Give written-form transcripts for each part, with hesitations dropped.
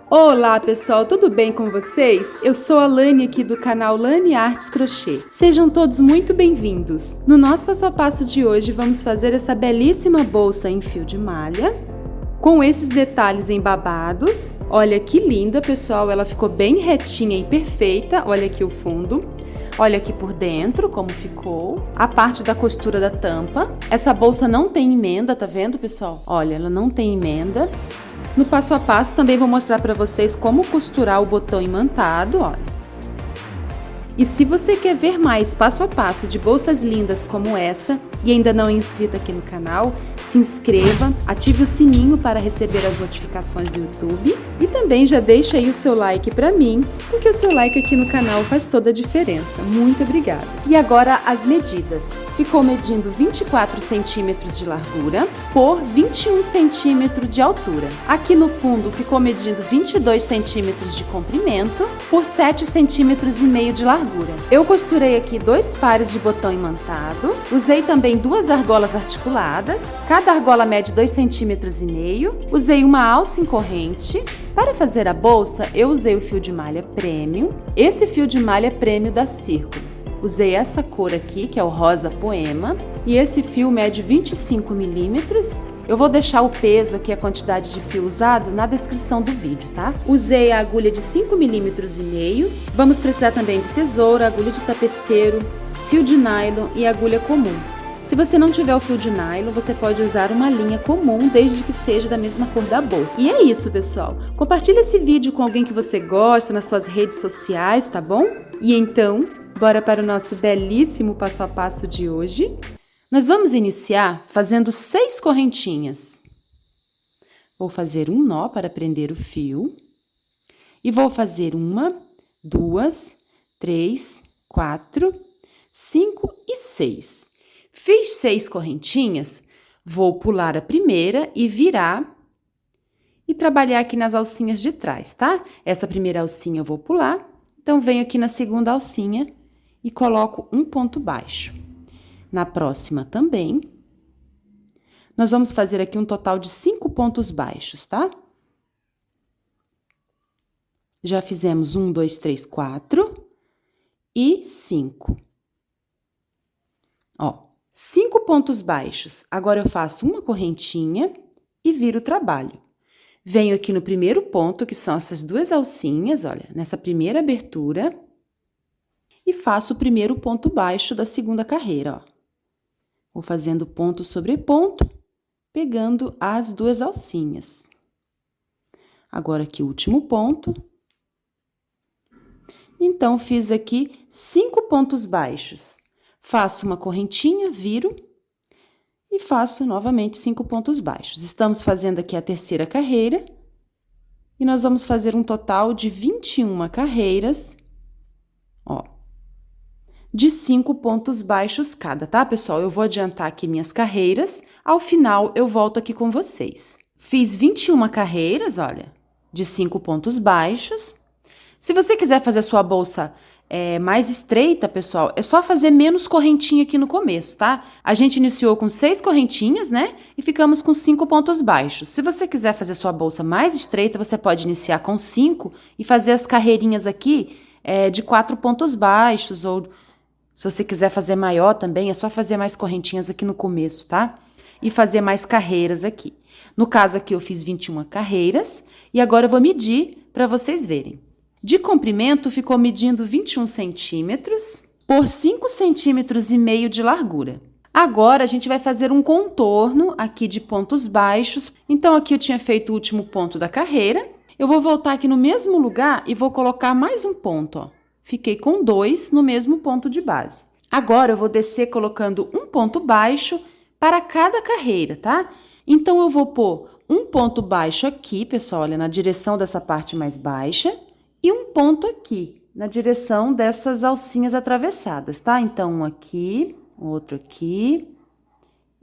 Olá pessoal, tudo bem com vocês? Eu sou a Lani aqui do canal Lani Artes Crochê. Sejam todos muito bem-vindos. No nosso passo a passo de hoje vamos fazer essa belíssima bolsa em fio de malha, com esses detalhes em babados. Olha que linda pessoal, ela ficou bem retinha e perfeita, olha aqui o fundo. Olha aqui por dentro como ficou, a parte da costura da tampa. Essa bolsa não tem emenda, tá vendo pessoal? Olha, ela não tem emenda. No passo a passo também vou mostrar para vocês como costurar o botão imantado, olha. E se você quer ver mais passo a passo de bolsas lindas como essa e ainda não é inscrito aqui no canal, se inscreva, ative o sininho para receber as notificações do YouTube e também já deixa aí o seu like para mim, porque o seu like aqui no canal faz toda a diferença. Muito obrigada! E agora as medidas. Ficou medindo 24 centímetros de largura por 21 centímetros de altura. Aqui no fundo ficou medindo 22 centímetros de comprimento por 7 centímetros e meio de largura. Eu costurei aqui 2 pares de botão imantado, usei também 2 argolas articuladas, cada argola mede 2,5 centímetros, usei uma alça em corrente. Para fazer a bolsa, eu usei o fio de malha Premium, esse fio de malha Premium da Círculo. Usei essa cor aqui, que é o rosa poema, e esse fio mede 25 milímetros. Eu vou deixar o peso aqui, a quantidade de fio usado, na descrição do vídeo, tá? Usei a agulha de 5,5 milímetros. Vamos precisar também de tesoura, agulha de tapeceiro, fio de nylon e agulha comum. Se você não tiver o fio de nylon, você pode usar uma linha comum, desde que seja da mesma cor da bolsa. E é isso, pessoal. Compartilhe esse vídeo com alguém que você gosta nas suas redes sociais, tá bom? E então, bora para o nosso belíssimo passo a passo de hoje. Nós vamos iniciar fazendo 6 correntinhas. Vou fazer um nó para prender o fio. E vou fazer 1, 2, 3, 4, 5 e 6. Fiz 6 correntinhas, vou pular a primeira e virar e trabalhar aqui nas alcinhas de trás, tá? Essa primeira alcinha eu vou pular, então venho aqui na segunda alcinha e coloco um ponto baixo. Na próxima também. Nós vamos fazer aqui um total de 5 pontos baixos, tá? Já fizemos 1, 2, 3, 4 e 5. Ó. 5 pontos baixos. Agora eu faço uma correntinha e viro o trabalho. Venho aqui no primeiro ponto, que são essas 2 alcinhas, olha, nessa primeira abertura, e faço o primeiro ponto baixo da segunda carreira, ó. Vou fazendo ponto sobre ponto, pegando as 2 alcinhas. Agora aqui o último ponto. Então, fiz aqui 5 pontos baixos. Faço uma correntinha, viro e faço novamente 5 pontos baixos. Estamos fazendo aqui a terceira carreira e nós vamos fazer um total de 21 carreiras, ó, de 5 pontos baixos cada, tá, pessoal? Eu vou adiantar aqui minhas carreiras, ao final eu volto aqui com vocês. Fiz 21 carreiras, olha, de 5 pontos baixos. Se você quiser fazer a sua bolsa mais estreita, pessoal, é só fazer menos correntinha aqui no começo, tá? A gente iniciou com 6 correntinhas, né? E ficamos com 5 pontos baixos. Se você quiser fazer sua bolsa mais estreita, você pode iniciar com 5 e fazer as carreirinhas aqui de 4 pontos baixos, ou se você quiser fazer maior também, é só fazer mais correntinhas aqui no começo, tá? E fazer mais carreiras aqui. No caso aqui, eu fiz 21 carreiras e agora eu vou medir para vocês verem. De comprimento, ficou medindo 21 centímetros por 5,5 centímetros de largura. Agora, a gente vai fazer um contorno aqui de pontos baixos. Então, aqui eu tinha feito o último ponto da carreira. Eu vou voltar aqui no mesmo lugar e vou colocar mais um ponto, ó. Fiquei com 2 no mesmo ponto de base. Agora, eu vou descer colocando um ponto baixo para cada carreira, tá? Então, eu vou pôr um ponto baixo aqui, pessoal, olha, na direção dessa parte mais baixa. E um ponto aqui, na direção dessas alcinhas atravessadas, tá? Então, um aqui, outro aqui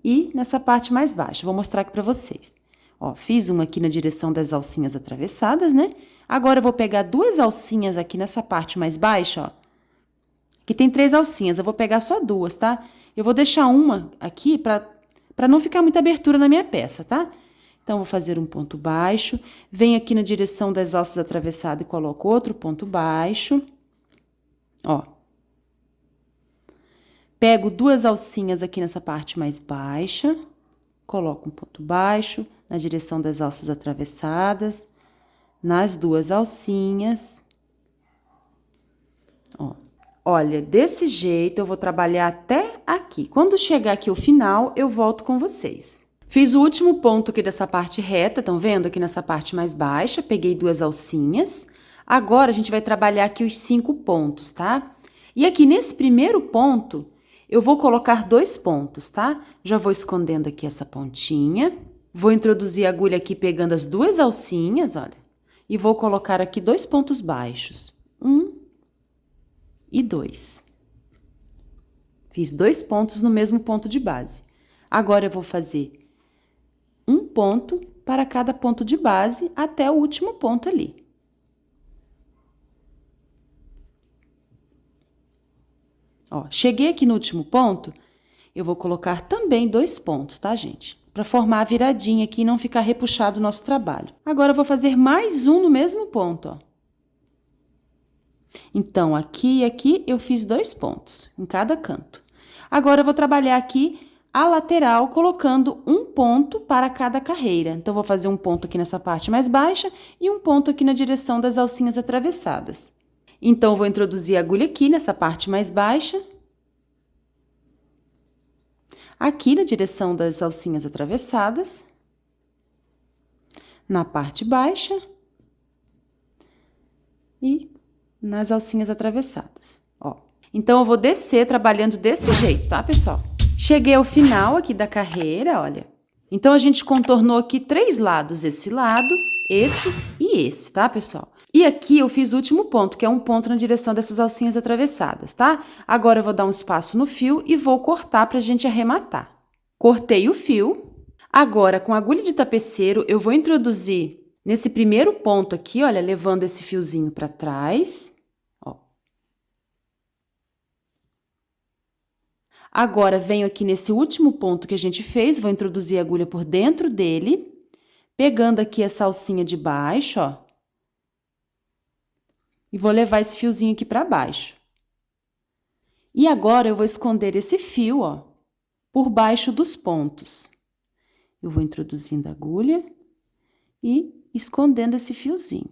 e nessa parte mais baixa. Vou mostrar aqui pra vocês. Ó, fiz uma aqui na direção das alcinhas atravessadas, né? Agora, eu vou pegar 2 alcinhas aqui nessa parte mais baixa, ó. Aqui tem 3 alcinhas, eu vou pegar só 2, tá? Eu vou deixar uma aqui pra não ficar muita abertura na minha peça, tá? Então, vou fazer um ponto baixo, venho aqui na direção das alças atravessadas e coloco outro ponto baixo, ó. Pego 2 alcinhas aqui nessa parte mais baixa, coloco um ponto baixo na direção das alças atravessadas, nas 2 alcinhas, ó. Olha, desse jeito eu vou trabalhar até aqui. Quando chegar aqui o final, eu volto com vocês. Fiz o último ponto aqui dessa parte reta, estão vendo? Aqui nessa parte mais baixa, peguei 2 alcinhas. Agora, a gente vai trabalhar aqui os 5 pontos, tá? E aqui nesse primeiro ponto, eu vou colocar 2 pontos, tá? Já vou escondendo aqui essa pontinha. Vou introduzir a agulha aqui pegando as 2 alcinhas, olha. E vou colocar aqui 2 pontos baixos. 1 e 2. Fiz 2 pontos no mesmo ponto de base. Agora, eu vou fazer um ponto para cada ponto de base até o último ponto ali. Ó, cheguei aqui no último ponto, eu vou colocar também 2 pontos, tá, gente? Para formar a viradinha aqui e não ficar repuxado o nosso trabalho. Agora, eu vou fazer mais um no mesmo ponto, ó. Então, aqui e aqui eu fiz 2 pontos em cada canto. Agora, eu vou trabalhar aqui a lateral, colocando um ponto para cada carreira. Então, vou fazer um ponto aqui nessa parte mais baixa e um ponto aqui na direção das alcinhas atravessadas. Então, vou introduzir a agulha aqui nessa parte mais baixa. Aqui na direção das alcinhas atravessadas. Na parte baixa. E nas alcinhas atravessadas, ó. Então, eu vou descer trabalhando desse jeito, tá, pessoal? Cheguei ao final aqui da carreira, olha. Então, a gente contornou aqui 3 lados, esse lado, esse e esse, tá, pessoal? E aqui eu fiz o último ponto, que é um ponto na direção dessas alcinhas atravessadas, tá? Agora, eu vou dar um espaço no fio e vou cortar pra gente arrematar. Cortei o fio. Agora, com a agulha de tapeceiro, eu vou introduzir nesse primeiro ponto aqui, olha, levando esse fiozinho pra trás. Agora, venho aqui nesse último ponto que a gente fez, vou introduzir a agulha por dentro dele, pegando aqui essa alcinha de baixo, ó. E vou levar esse fiozinho aqui para baixo. E agora, eu vou esconder esse fio, ó, por baixo dos pontos. Eu vou introduzindo a agulha e escondendo esse fiozinho.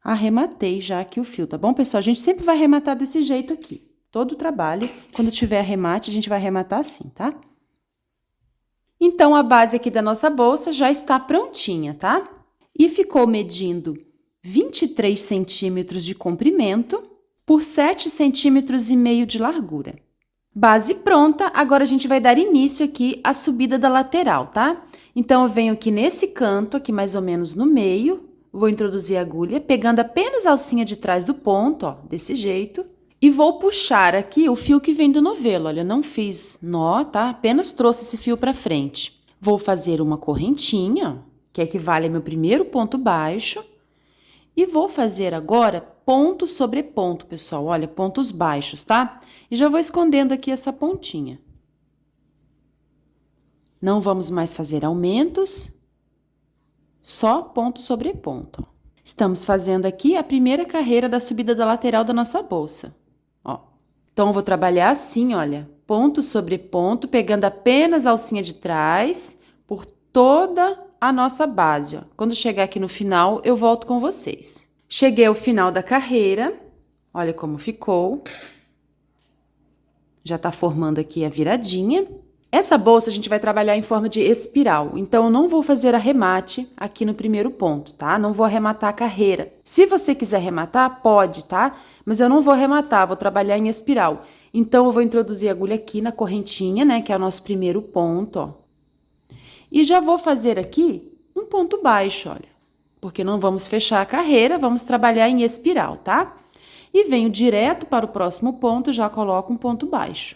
Arrematei já aqui o fio, tá bom, pessoal? A gente sempre vai arrematar desse jeito aqui. Todo o trabalho, quando tiver arremate, a gente vai arrematar assim, tá? Então, a base aqui da nossa bolsa já está prontinha, tá? E ficou medindo 23 centímetros de comprimento por 7,5 centímetros de largura. Base pronta, agora a gente vai dar início aqui à subida da lateral, tá? Então, eu venho aqui nesse canto, aqui mais ou menos no meio. Vou introduzir a agulha, pegando apenas a alcinha de trás do ponto, ó, desse jeito. E vou puxar aqui o fio que vem do novelo, olha, não fiz nó, tá? Apenas trouxe esse fio pra frente. Vou fazer uma correntinha, que equivale ao meu primeiro ponto baixo. E vou fazer agora ponto sobre ponto, pessoal, olha, pontos baixos, tá? E já vou escondendo aqui essa pontinha. Não vamos mais fazer aumentos. Só ponto sobre ponto. Estamos fazendo aqui a primeira carreira da subida da lateral da nossa bolsa. Ó. Então, eu vou trabalhar assim, olha, ponto sobre ponto, pegando apenas a alcinha de trás por toda a nossa base, ó. Quando chegar aqui no final, eu volto com vocês. Cheguei ao final da carreira, olha como ficou. Já tá formando aqui a viradinha. Essa bolsa a gente vai trabalhar em forma de espiral, então eu não vou fazer arremate aqui no primeiro ponto, tá? Não vou arrematar a carreira. Se você quiser arrematar, pode, tá? Mas eu não vou arrematar, vou trabalhar em espiral. Então, eu vou introduzir a agulha aqui na correntinha, né? Que é o nosso primeiro ponto, ó. E já vou fazer aqui um ponto baixo, olha. Porque não vamos fechar a carreira, vamos trabalhar em espiral, tá? E venho direto para o próximo ponto, já coloco um ponto baixo.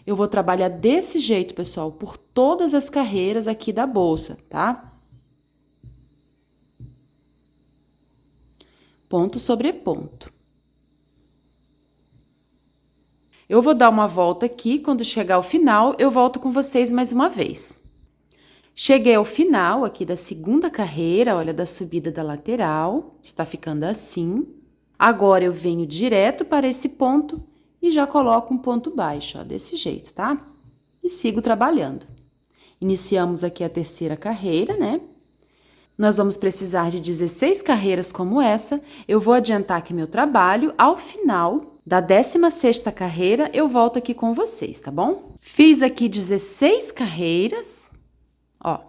Eu vou trabalhar desse jeito, pessoal, por todas as carreiras aqui da bolsa, tá? Ponto sobre ponto. Eu vou dar uma volta aqui, quando chegar ao final, eu volto com vocês mais uma vez. Cheguei ao final aqui da segunda carreira, olha, da subida da lateral, está ficando assim. Agora, eu venho direto para esse ponto e já coloco um ponto baixo, ó, desse jeito, tá? E sigo trabalhando. Iniciamos aqui a terceira carreira, né? Nós vamos precisar de 16 carreiras como essa. Eu vou adiantar aqui meu trabalho. Ao final da 16ª carreira, eu volto aqui com vocês, tá bom? Fiz aqui 16 carreiras, ó,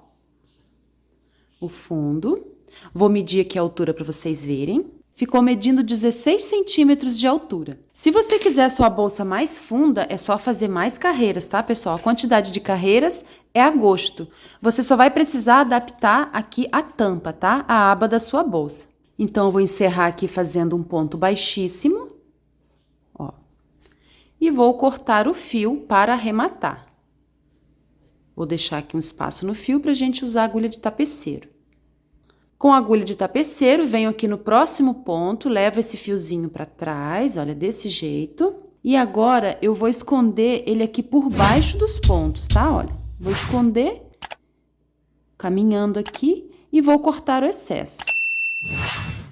o fundo. Vou medir aqui a altura para vocês verem. Ficou medindo 16 centímetros de altura. Se você quiser a sua bolsa mais funda, é só fazer mais carreiras, tá, pessoal? A quantidade de carreiras é a gosto. Você só vai precisar adaptar aqui a tampa, tá? A aba da sua bolsa. Então, eu vou encerrar aqui fazendo um ponto baixíssimo, ó. E vou cortar o fio para arrematar. Vou deixar aqui um espaço no fio para a gente usar a agulha de tapeceiro. Com a agulha de tapeceiro, venho aqui no próximo ponto, levo esse fiozinho para trás, olha, desse jeito. E agora, eu vou esconder ele aqui por baixo dos pontos, tá? Olha, vou esconder, caminhando aqui, e vou cortar o excesso.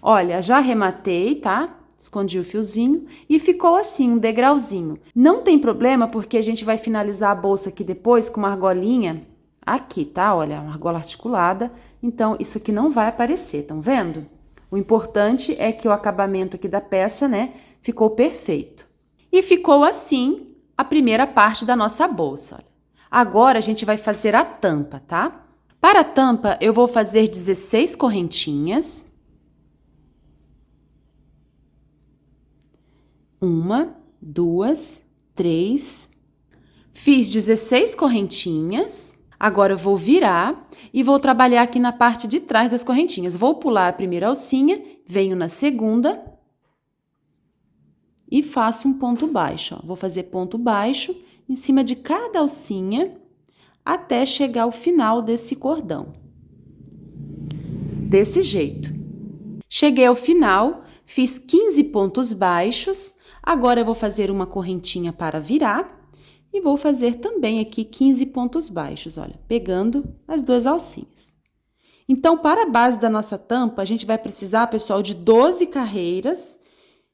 Olha, já arrematei, tá? Escondi o fiozinho e ficou assim, um degrauzinho. Não tem problema, porque a gente vai finalizar a bolsa aqui depois com uma argolinha aqui, tá? Olha, uma argola articulada. Então, isso aqui não vai aparecer, estão vendo? O importante é que o acabamento aqui da peça, né, ficou perfeito. E ficou assim a primeira parte da nossa bolsa. Olha. Agora, a gente vai fazer a tampa, tá? Para a tampa, eu vou fazer 16 correntinhas. 1, 2, 3. Fiz 16 correntinhas. Agora, eu vou virar e vou trabalhar aqui na parte de trás das correntinhas. Vou pular a primeira alcinha, venho na segunda e faço um ponto baixo, ó. Vou fazer ponto baixo em cima de cada alcinha até chegar ao final desse cordão. Desse jeito. Cheguei ao final, fiz 15 pontos baixos. Agora, eu vou fazer uma correntinha para virar. E vou fazer também aqui 15 pontos baixos, olha, pegando as duas alcinhas. Então, para a base da nossa tampa, a gente vai precisar, pessoal, de 12 carreiras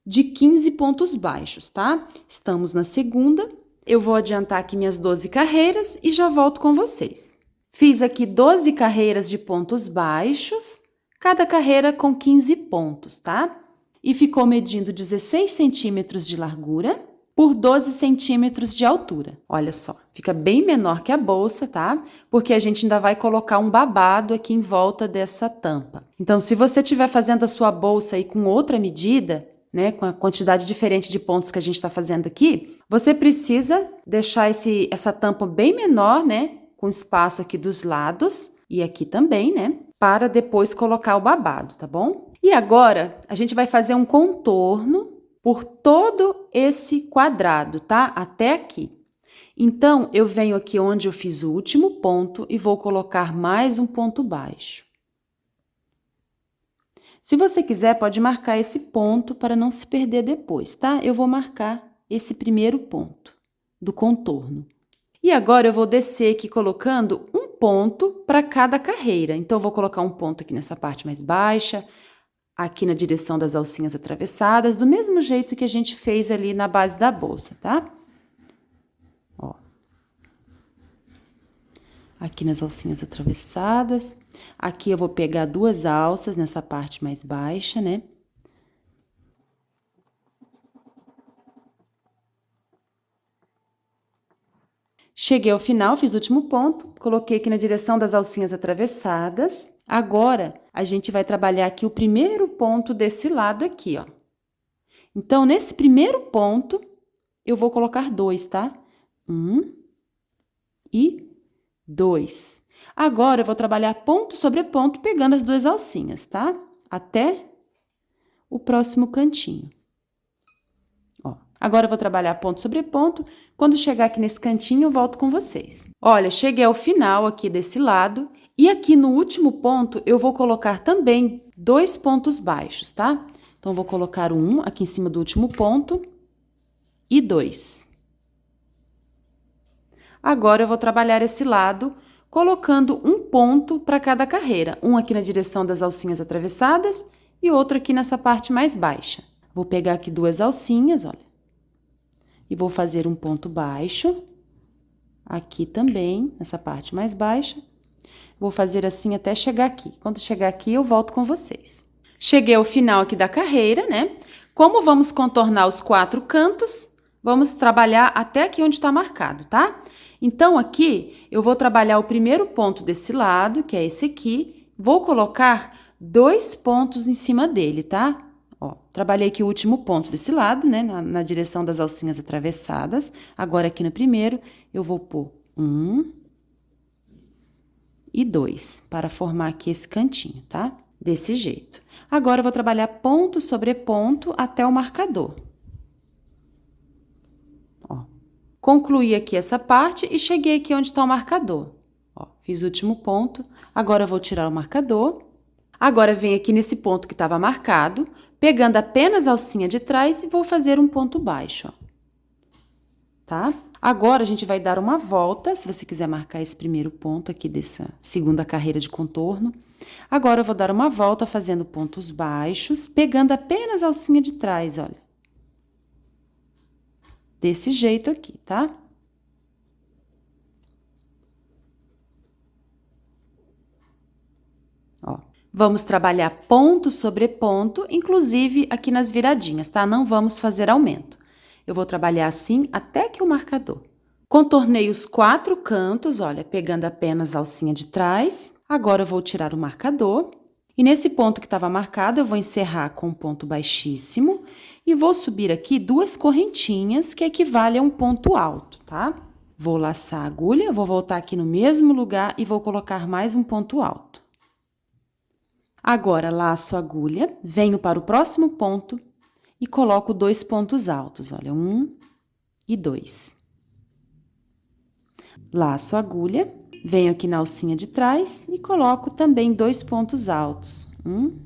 de 15 pontos baixos, tá? Estamos na segunda, eu vou adiantar aqui minhas 12 carreiras e já volto com vocês. Fiz aqui 12 carreiras de pontos baixos, cada carreira com 15 pontos, tá? E ficou medindo 16 centímetros de largura por 12 centímetros de altura. Olha só, fica bem menor que a bolsa, tá? Porque a gente ainda vai colocar um babado aqui em volta dessa tampa. Então, se você estiver fazendo a sua bolsa aí com outra medida, né, com a quantidade diferente de pontos que a gente está fazendo aqui, você precisa deixar essa tampa bem menor, né, com espaço aqui dos lados e aqui também, né, para depois colocar o babado, tá bom? E agora, a gente vai fazer um contorno por todo esse quadrado, tá? Até aqui. Então, eu venho aqui onde eu fiz o último ponto e vou colocar mais um ponto baixo. Se você quiser, pode marcar esse ponto para não se perder depois, tá? Eu vou marcar esse primeiro ponto do contorno. E agora, eu vou descer aqui colocando um ponto para cada carreira. Então, eu vou colocar um ponto aqui nessa parte mais baixa, aqui na direção das alcinhas atravessadas, do mesmo jeito que a gente fez ali na base da bolsa, tá? Ó. Aqui nas alcinhas atravessadas. Aqui eu vou pegar duas alças nessa parte mais baixa, né? Cheguei ao final, fiz o último ponto, coloquei aqui na direção das alcinhas atravessadas. Agora, a gente vai trabalhar aqui o primeiro ponto desse lado aqui, ó. Então, nesse primeiro ponto, eu vou colocar 2, tá? 1 e 2. Agora, eu vou trabalhar ponto sobre ponto, pegando as duas alcinhas, tá? Até o próximo cantinho. Ó, agora, eu vou trabalhar ponto sobre ponto. Quando chegar aqui nesse cantinho, eu volto com vocês. Olha, cheguei ao final aqui desse lado. E aqui no último ponto, eu vou colocar também 2 pontos baixos, tá? Então, eu vou colocar um aqui em cima do último ponto e 2. Agora eu vou trabalhar esse lado colocando um ponto para cada carreira, um aqui na direção das alcinhas atravessadas e outro aqui nessa parte mais baixa. Vou pegar aqui duas alcinhas, olha, e vou fazer um ponto baixo, aqui também, nessa parte mais baixa. Vou fazer assim até chegar aqui. Quando chegar aqui, eu volto com vocês. Cheguei ao final aqui da carreira, né? Como vamos contornar os 4 cantos, vamos trabalhar até aqui onde está marcado, tá? Então, aqui, eu vou trabalhar o primeiro ponto desse lado, que é esse aqui. Vou colocar 2 pontos em cima dele, tá? Ó, trabalhei aqui o último ponto desse lado, né? Na direção das alcinhas atravessadas. Agora, aqui no primeiro, eu vou pôr 1 e 2, para formar aqui esse cantinho, tá? Desse jeito. Agora, eu vou trabalhar ponto sobre ponto até o marcador. Ó, concluí aqui essa parte e cheguei aqui onde está o marcador. Ó, fiz o último ponto, agora eu vou tirar o marcador. Agora, venho aqui nesse ponto que estava marcado, pegando apenas a alcinha de trás e vou fazer um ponto baixo, ó. Tá? Agora, a gente vai dar uma volta, se você quiser marcar esse primeiro ponto aqui dessa segunda carreira de contorno. Agora, eu vou dar uma volta fazendo pontos baixos, pegando apenas a alcinha de trás, olha. Desse jeito aqui, tá? Ó, vamos trabalhar ponto sobre ponto, inclusive aqui nas viradinhas, tá? Não vamos fazer aumento. Eu vou trabalhar assim até que o marcador. Contornei os 4 cantos, olha, pegando apenas a alcinha de trás. Agora, eu vou tirar o marcador. E nesse ponto que estava marcado, eu vou encerrar com um ponto baixíssimo. E vou subir aqui 2 correntinhas, que equivale a um ponto alto, tá? Vou laçar a agulha, vou voltar aqui no mesmo lugar e vou colocar mais um ponto alto. Agora, laço a agulha, venho para o próximo ponto e coloco 2 pontos altos, olha, 1 e 2. Laço a agulha, venho aqui na alcinha de trás e coloco também 2 pontos altos, 1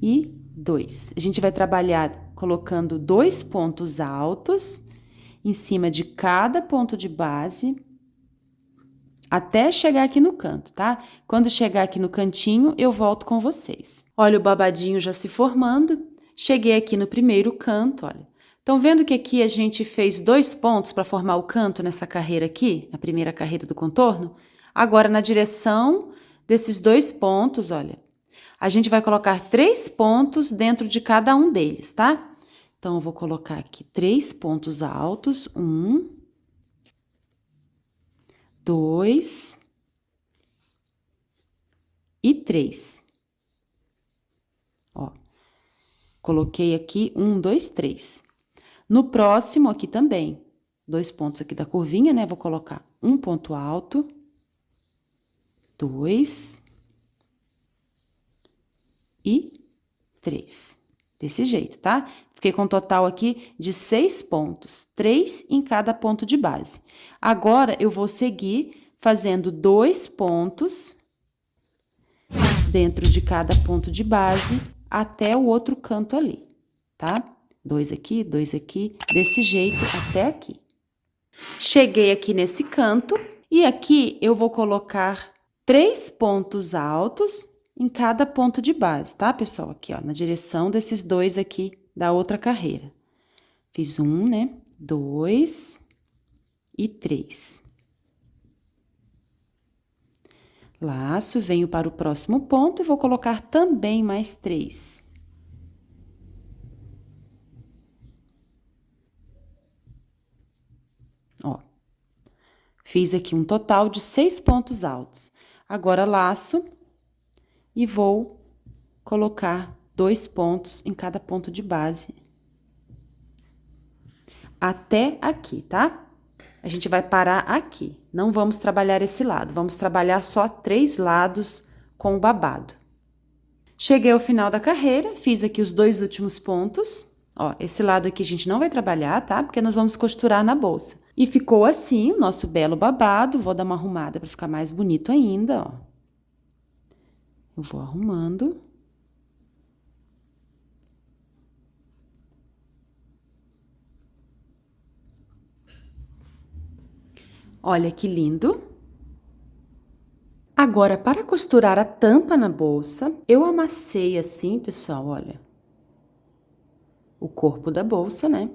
e 2. A gente vai trabalhar colocando 2 pontos altos em cima de cada ponto de base, até chegar aqui no canto, tá? Quando chegar aqui no cantinho, eu volto com vocês. Olha o babadinho já se formando. Cheguei aqui no primeiro canto, olha. Estão vendo que aqui a gente fez 2 pontos para formar o canto nessa carreira aqui, na primeira carreira do contorno? Agora, na direção desses 2 pontos, olha, a gente vai colocar 3 pontos dentro de cada um deles, tá? Então, eu vou colocar aqui 3 pontos altos, 1, 2 e 3. Ó, coloquei aqui 1, 2, 3. No próximo aqui também, 2 pontos aqui da curvinha, né? Vou colocar um ponto alto, 2 e 3. Desse jeito, tá? Fiquei com um total aqui de 6 pontos, 3 em cada ponto de base. Agora, eu vou seguir fazendo 2 pontos dentro de cada ponto de base até o outro canto ali, tá? 2 aqui, desse jeito até aqui. Cheguei aqui nesse canto e aqui eu vou colocar 3 pontos altos em cada ponto de base, tá, pessoal? Aqui, ó, na direção desses 2 aqui da outra carreira. Fiz 1, né? 2 e 3. Laço, venho para o próximo ponto e vou colocar também mais 3. Ó, fiz aqui um total de 6 pontos altos. Agora, laço e vou colocar 2 pontos em cada ponto de base. Até aqui, tá? A gente vai parar aqui. Não vamos trabalhar esse lado, vamos trabalhar só 3 lados com o babado. Cheguei ao final da carreira, fiz aqui os 2 últimos pontos. Ó, esse lado aqui a gente não vai trabalhar, tá? Porque nós vamos costurar na bolsa. E ficou assim o nosso belo babado. Vou dar uma arrumada para ficar mais bonito ainda, ó. Eu vou arrumando. Olha que lindo! Agora, para costurar a tampa na bolsa, eu amassei assim, pessoal, olha, o corpo da bolsa, né?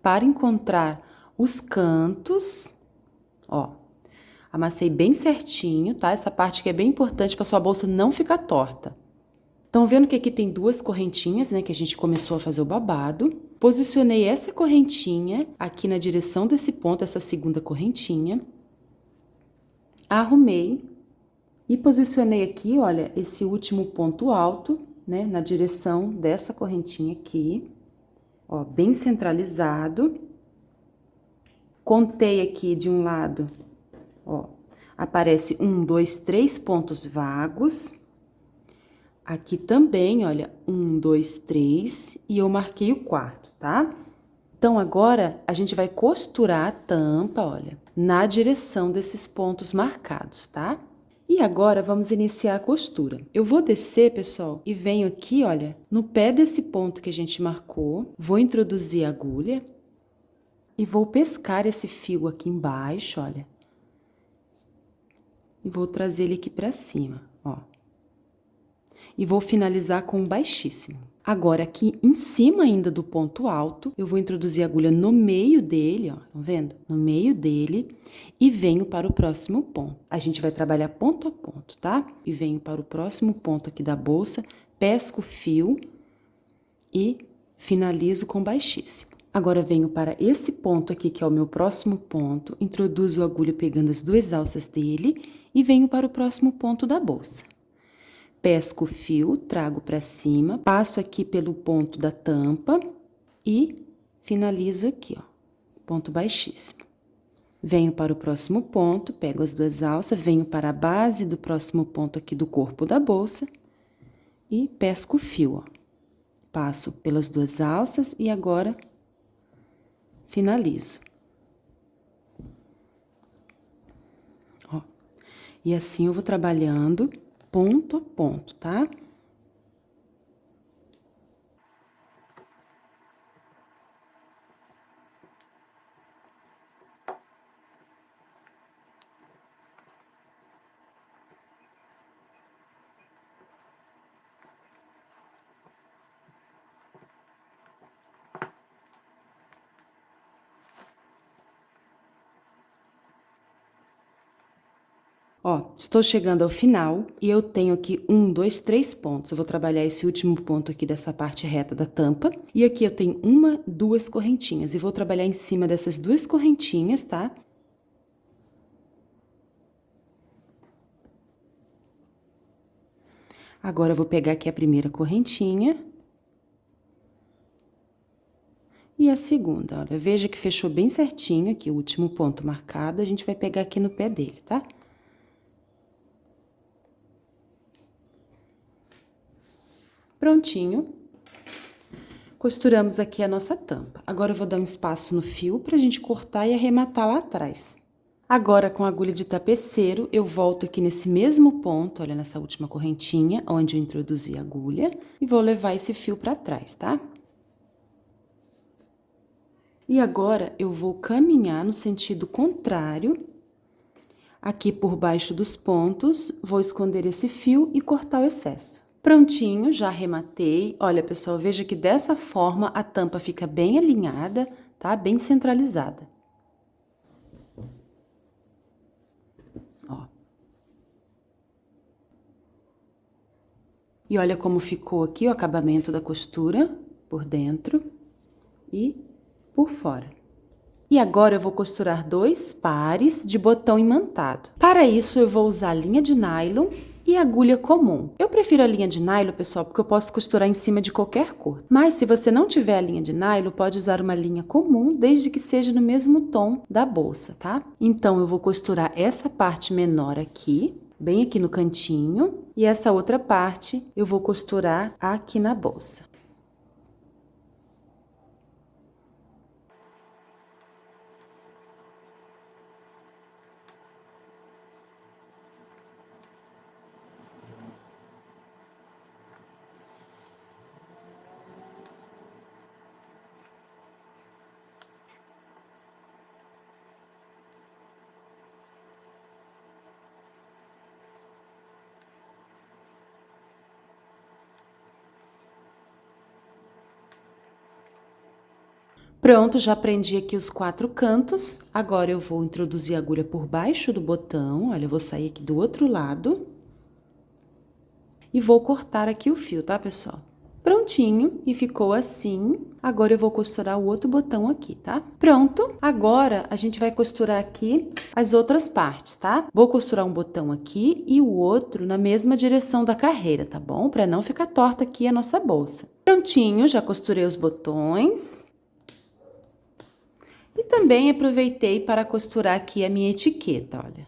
Para encontrar os cantos, ó, amassei bem certinho, tá? Essa parte que é bem importante para sua bolsa não ficar torta. Estão vendo que aqui tem duas correntinhas, né? Que a gente começou a fazer o babado. Posicionei essa correntinha aqui na direção desse ponto, essa segunda correntinha. Arrumei. E posicionei aqui, olha, esse último ponto alto, né, na direção dessa correntinha aqui, ó, bem centralizado. Contei aqui de um lado, ó, aparece 1, 2, 3 pontos vagos. Aqui também, olha, 1, 2, 3, e eu marquei o quarto, tá? Então, agora, a gente vai costurar a tampa, olha, na direção desses pontos marcados, tá? E agora, vamos iniciar a costura. Eu vou descer, pessoal, e venho aqui, olha, no pé desse ponto que a gente marcou, vou introduzir a agulha e vou pescar esse fio aqui embaixo, olha. E vou trazer ele aqui pra cima, ó. E vou finalizar com um baixíssimo. Agora, aqui em cima ainda do ponto alto, eu vou introduzir a agulha no meio dele, ó, tá vendo? No meio dele, e venho para o próximo ponto. A gente vai trabalhar ponto a ponto, tá? E venho para o próximo ponto aqui da bolsa, pesco o fio e finalizo com baixíssimo. Agora, venho para esse ponto aqui, que é o meu próximo ponto, introduzo a agulha pegando as duas alças dele e venho para o próximo ponto da bolsa. Pesco o fio, trago para cima, passo aqui pelo ponto da tampa e finalizo aqui, ó, ponto baixíssimo. Venho para o próximo ponto, pego as duas alças, venho para a base do próximo ponto aqui do corpo da bolsa e pesco o fio, ó. Passo pelas duas alças e agora finalizo. Ó, e assim eu vou trabalhando ponto a ponto, tá? Ó, estou chegando ao final e eu tenho aqui 1, 2, 3 pontos. Eu vou trabalhar esse último ponto aqui dessa parte reta da tampa. E aqui eu tenho 1, 2 correntinhas. E vou trabalhar em cima dessas duas correntinhas, tá? Agora, eu vou pegar aqui a primeira correntinha. E a segunda, olha, veja que fechou bem certinho aqui o último ponto marcado. A gente vai pegar aqui no pé dele, tá? Prontinho. Costuramos aqui a nossa tampa. Agora, eu vou dar um espaço no fio pra gente cortar e arrematar lá atrás. Agora, com a agulha de tapeceiro, eu volto aqui nesse mesmo ponto, olha, nessa última correntinha, onde eu introduzi a agulha, e vou levar esse fio pra trás, tá? E agora, eu vou caminhar no sentido contrário, aqui por baixo dos pontos, vou esconder esse fio e cortar o excesso. Prontinho, já arrematei. Olha, pessoal, veja que dessa forma a tampa fica bem alinhada, tá? Bem centralizada. Ó. E olha como ficou aqui o acabamento da costura por dentro e por fora. E agora eu vou costurar 2 pares de botão imantado. Para isso, eu vou usar linha de nylon e agulha comum. Eu prefiro a linha de nylon, pessoal, porque eu posso costurar em cima de qualquer cor. Mas se você não tiver a linha de nylon, pode usar uma linha comum, desde que seja no mesmo tom da bolsa, tá? Então, eu vou costurar essa parte menor aqui, bem aqui no cantinho, e essa outra parte eu vou costurar aqui na bolsa. Pronto, já prendi aqui os 4 cantos. Agora eu vou introduzir a agulha por baixo do botão. Olha, eu vou sair aqui do outro lado. E vou cortar aqui o fio, tá, pessoal? Prontinho, e ficou assim. Agora eu vou costurar o outro botão aqui, tá? Pronto, agora a gente vai costurar aqui as outras partes, tá? Vou costurar um botão aqui e o outro na mesma direção da carreira, tá bom? Pra não ficar torta aqui a nossa bolsa. Prontinho, já costurei os botões. E também aproveitei para costurar aqui a minha etiqueta, olha.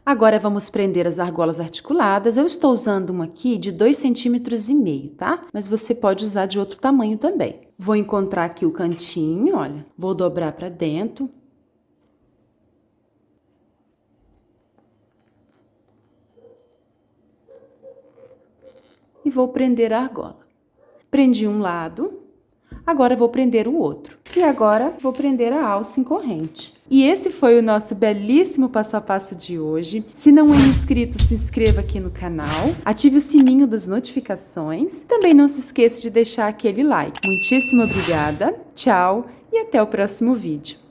Agora, vamos prender as argolas articuladas. Eu estou usando uma aqui de 2,5 cm, tá? Mas você pode usar de outro tamanho também. Vou encontrar aqui o cantinho, olha. Vou dobrar para dentro. E vou prender a argola. Prendi um lado. Agora, vou prender o outro. E agora, vou prender a alça em corrente. E esse foi o nosso belíssimo passo a passo de hoje. Se não é inscrito, se inscreva aqui no canal. Ative o sininho das notificações. Também não se esqueça de deixar aquele like. Muitíssimo obrigada. Tchau e até o próximo vídeo.